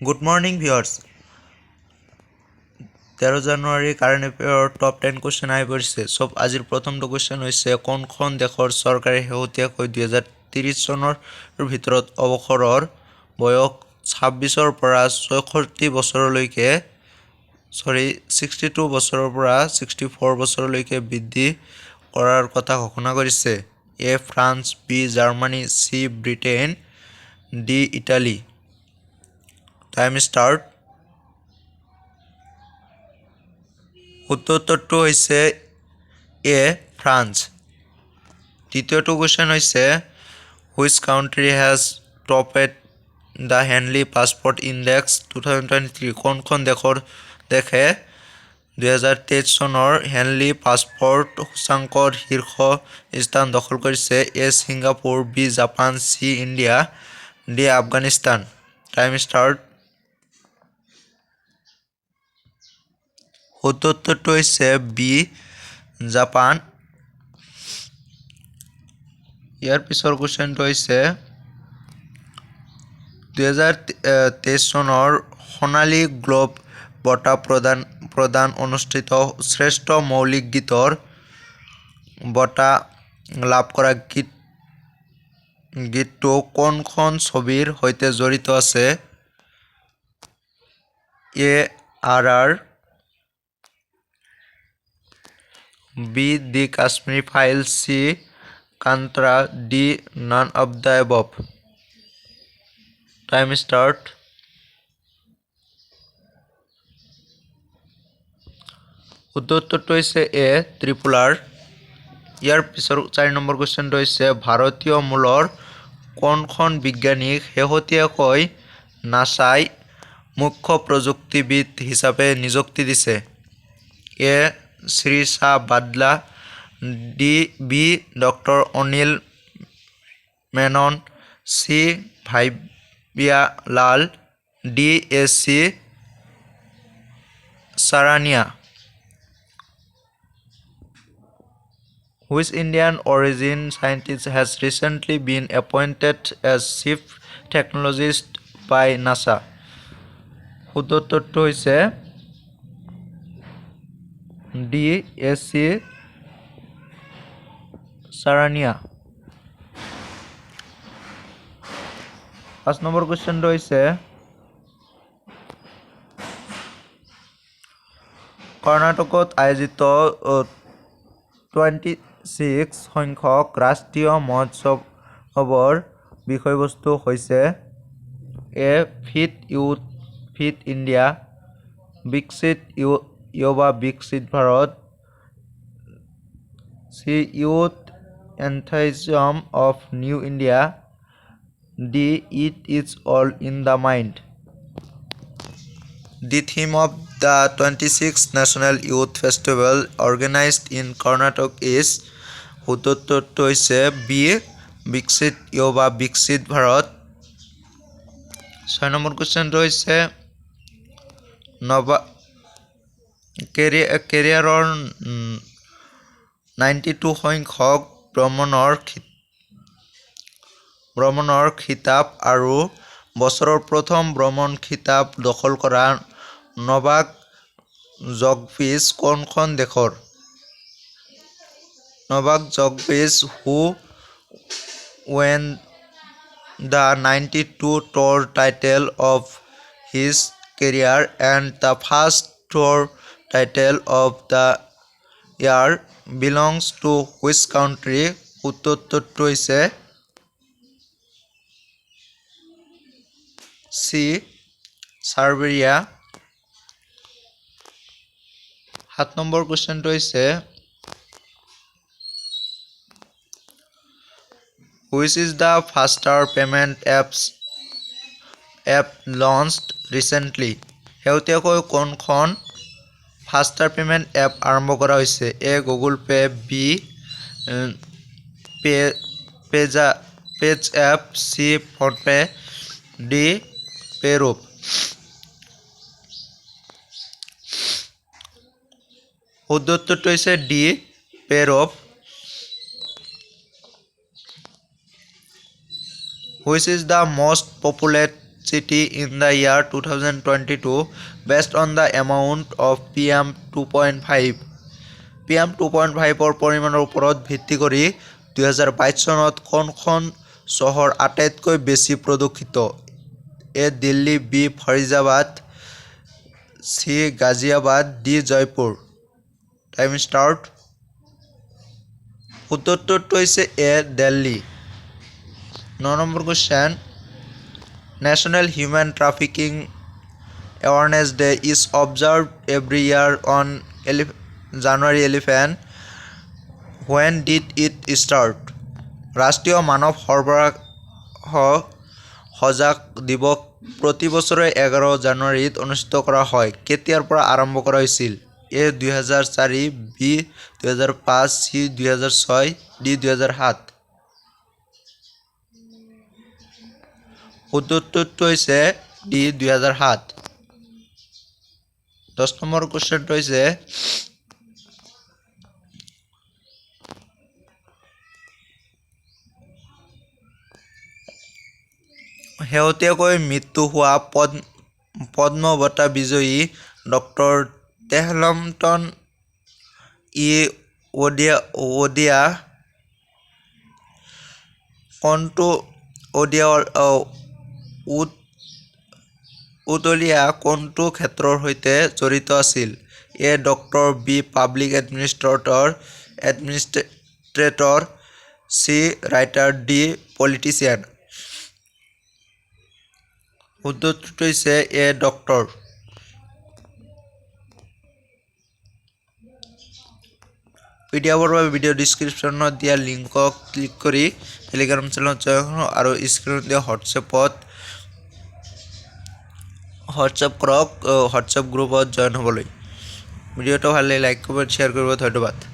Good morning, viewers. 13 জানুৱাৰী current এফেয়াৰৰ top 10 question আহি পৰিছে। আজিৰ প্ৰথমটো কুৱেশ্যন হৈছে কোনখন দেশৰ চৰকাৰে শেহতীয়াকৈ 2030 চনৰ ভিতৰত অৱসৰৰ বয়স 26ৰ পৰা 62 বছৰৰ পৰা 64 বছৰলৈকে বৃদ্ধি কৰাৰ কথা ঘোষণা কৰিছে? A France, b Germany, c Britain, d Italy. Time start. উত্তৰটো হৈছে এ ফ্ৰান্স। দ্বিতীয়টো কুৱেশ্যন হৈছে which country has topped the Henley passport index 2023? কোনখন দেশে 2023 চনৰ হেনলি পাছপৰ্ট সূচাংকৰ শীৰ্ষ স্থান দখল কৰিছে? A Singapore, b Japan, c India, d Afghanistan. Time start. উত্তৰটো হৈছে বি জাপান। ইয়াৰ পিছৰ কুৱেশ্যনটো হৈছে 2023 চনৰ সোণালী গ্লোব বঁটা প্ৰদান অনুষ্ঠিত শ্ৰেষ্ঠ মৌলিক গীতৰ বঁটা লাভ কৰা গীতটো কোনখন ছবিৰ সৈতে জড়িত আছে? A RR, b the Kashmir file, c Kantara, d none of the above. Time start. উত্তৰটো হৈছে এ ত্ৰিপুলাৰ। ইয়াৰ পিছৰ 4 নম্বৰ কুৱেশ্যনটো হৈছে ভাৰতীয় মূলৰ কোনখন বিজ্ঞানীক শেহতীয়াকৈ নাছাই মুখ্য প্ৰযুক্তিবিদ হিচাপে নিযুক্তি দিছে? A Sirisha Bandla, b doctor Anil Menon, c ভাইবিয়া Lal, d SC Sarania. Which Indian origin scientist has recently been appointed as chief technologist by NASA? উত্তৰটো হৈছে ডি SC Sarania. 5 নম্বৰ কুৱেশ্যনটো হৈছে কৰ্ণাটকত আয়োজিত 26 সংখ্যক ৰাষ্ট্ৰীয় মহোৎসৱৰ বিষয়বস্তু হৈছে? এ ফিট ইণ্ডিয়া, বিকশিত युवा विकसित भारत, सी youth enthusiasm of new India, D it is all in the mind. The theme of the 26th National Youth Festival organized in Karnataka is? উত্তৰটো হৈছে বি বিকশিত युवा विकसित भारत। 6 নম্বৰ কুৱেশ্যনটো হৈছে কেৰিয়াৰৰ 92 সংখ্যক ভ্ৰমণৰ খিতাপ আৰু বছৰৰ প্ৰথম ভ্ৰমণ খিতাপ দখল কৰা নভাক জকভিচ কোনখন দেশৰ? নভাক জকভিচ who won the 92 tour title of his career and the first tour title of the year belongs to which country? উত্তৰটো হৈছে চি সাৰ্বিয়া। 7 নম্বৰ কুৱেশ্যনটো হৈছে which is the faster payment app launched recently? শেহতীয়াকৈ কোনখন faster payment app আৰম্ভ কৰা হৈছে? A Google Pay, b PayZapp, c PhonePe, d পেৰুপ। উত্তৰটো হৈছে ডি পেৰুপ। Which is the most city in the year 2022 based on the amount of PM 2.5 PM 2.5 পৰিমাণৰ ওপৰত ভিত্তি কৰি 2022 চনত কোনখন চহৰ আটাইতকৈ বেছি প্ৰদূষিত a Delhi b Faridabad c Ghaziabad d Jaipur time start উত্তৰটো হৈছে a Delhi 9 number question National Human Trafficking Awareness Day is observed every year on January 11. When did it start? ৰাষ্ট্ৰীয় মানৱ সৰবৰাহ সজাগ দিৱস প্ৰতি বছৰে 11 জানুৱাৰীত অনুষ্ঠিত কৰা হয় কেতিয়াৰ পৰা আৰম্ভ কৰা হৈছিল এ 2004 বি 2005 সি 2006 ডি 2007 উত্তৰটো হৈছে ডি 2007 10 নম্বৰ কোশ্চেনটো হৈছে শেহতীয়াকৈ মৃত্যু হোৱা পদ্ম বঁটা বিজয়ী ডক্টৰ তেহলমটন ওডিয়া কোনটো উতলীয়া কোনটো ক্ষেত্ৰৰ সৈতে জড়িত আছিল এ ডক্টৰ বি পাব্লিক এডমিনিষ্ট্ৰেটৰ সি ৰাইটাৰ ডি পলিটিচিয়ান উত্তৰটো হৈছে এ ডক্টৰ পিডিএফৰ বাবে ভিডিঅ ডিসক্ৰিপশ্যনত দিয়া লিংকক ক্লিক কৰি টেলিগ্ৰাম চেনেলত জয়েন আৰু স্ক্ৰীনত দিয়া হোৱাটছএপ কৰক হোৱাটছএপ গ্ৰুপত জয়েন হ'বলৈ ভিডিঅ'টো ভাল লাগিলে লাইক কমেণ্ট শ্বেয়াৰ কৰিব ধন্যবাদ